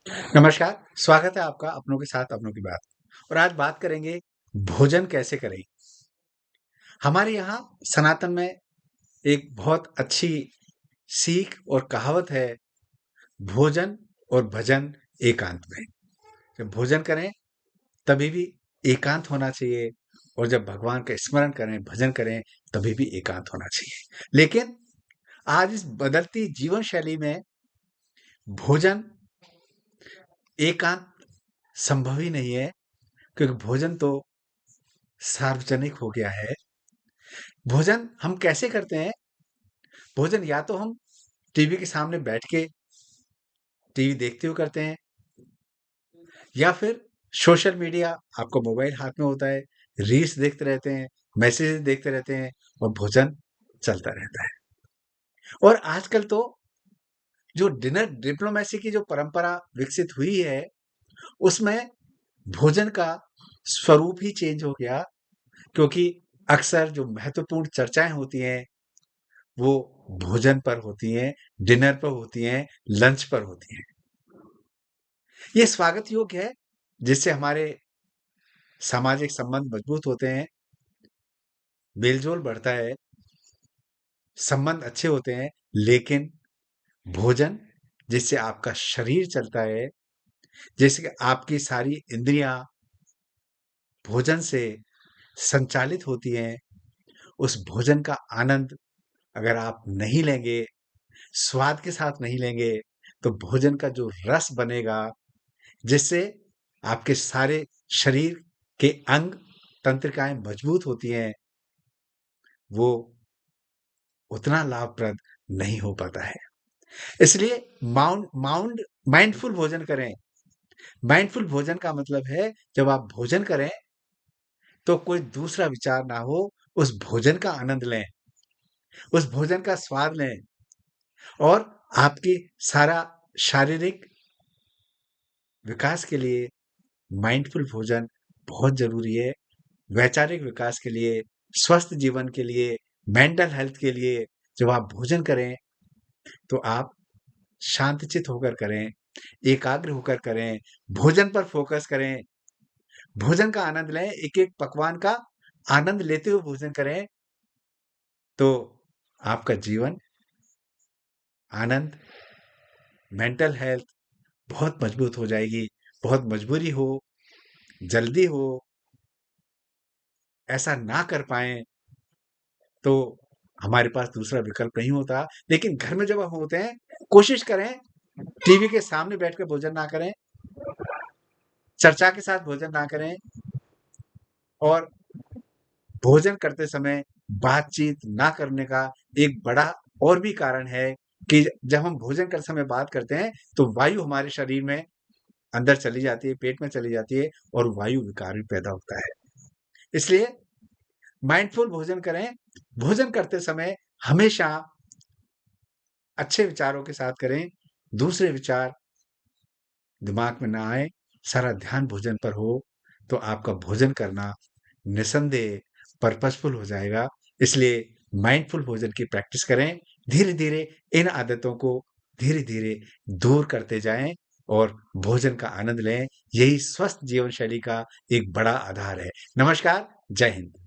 नमस्कार, स्वागत है आपका अपनों के साथ अपनों की बात। और आज बात करेंगे भोजन कैसे करें? हमारे यहाँ सनातन में एक बहुत अच्छी सीख और कहावत है, भोजन और भजन एकांत में। जब भोजन करें तभी भी एकांत होना चाहिए और जब भगवान का स्मरण करें, भजन करें तभी भी एकांत होना चाहिए। लेकिन आज इस बदलती जीवन शैली में भोजन एकांत संभव ही नहीं है, क्योंकि भोजन तो सार्वजनिक हो गया है। भोजन हम कैसे करते हैं? भोजन या तो हम टीवी के सामने बैठ के टीवी देखते हुए करते हैं, या फिर सोशल मीडिया, आपका मोबाइल हाथ में होता है, रील्स देखते रहते हैं, मैसेजेस देखते रहते हैं और भोजन चलता रहता है। और आजकल तो जो डिनर डिप्लोमेसी की जो परंपरा विकसित हुई है, उसमें भोजन का स्वरूप ही चेंज हो गया, क्योंकि अक्सर जो महत्वपूर्ण चर्चाएँ होती हैं, वो भोजन पर होती हैं, डिनर पर होती हैं, लंच पर होती हैं। ये स्वागत योग्य है, जिससे हमारे सामाजिक संबंध मजबूत होते हैं, मेल-जोल बढ़ता है, संबंध अच्छे होते हैं, लेकिन भोजन जिससे आपका शरीर चलता है, जिससे कि आपकी सारी इंद्रियाँ भोजन से संचालित होती हैं, उस भोजन का आनंद अगर आप नहीं लेंगे, स्वाद के साथ नहीं लेंगे, तो भोजन का जो रस बनेगा, जिससे आपके सारे शरीर के अंग, तंत्रिकाएँ मजबूत होती हैं, वो उतना लाभप्रद नहीं हो पाता है। इसलिए माइंडफुल भोजन करें। माइंडफुल भोजन का मतलब है, जब आप भोजन करें, तो कोई दूसरा विचार ना हो, उस भोजन का आनंद लें, उस भोजन का स्वाद लें और आपकी सारा शारीरिक विकास के लिए माइंडफुल भोजन बहुत ज़रूरी है। वैचारिक विकास के लिए, स्वस्थ जीवन के लिए, मेंटल हेल्थ के लिए जब आप भोजन करें, तो आप शांतचित्त होकर करें, एकाग्र होकर करें, भोजन पर फ़ोकस करें, भोजन का आनंद लें, एक-एक पकवान का आनंद लेते हुए भोजन करें, तो आपका जीवन, आनंद, मेंटल हेल्थ बहुत मजबूत हो जाएगी। बहुत मजबूरी हो, जल्दी हो, ऐसा ना कर पाएँ, तो हमारे पास दूसरा विकल्प नहीं होता। लेकिन घर में जब हम होते हैं, कोशिश करें टीवी के सामने बैठकर भोजन ना करें, चर्चा के साथ भोजन ना करें और भोजन करते समय बातचीत ना करने का एक बड़ा और भी कारण है कि जब हम भोजन करते समय बात करते हैं, तो वायु हमारे शरीर में अंदर चली जाती है, पेट में चली जाती है और वायु विकार भी पैदा होता है। इसलिए माइंडफुल भोजन करें। भोजन करते समय हमेशा अच्छे विचारों के साथ करें, दूसरे विचार दिमाग में ना आए, सारा ध्यान भोजन पर हो, तो आपका भोजन करना निसंदेह पर्पसफुल हो जाएगा। इसलिए माइंडफुल भोजन की प्रैक्टिस करें। धीरे-धीरे इन आदतों को धीरे-धीरे दूर करते जाएँ और भोजन का आनंद लें। यही स्वस्थ जीवन शैली का एक बड़ा आधार है। नमस्कार, जय हिंद।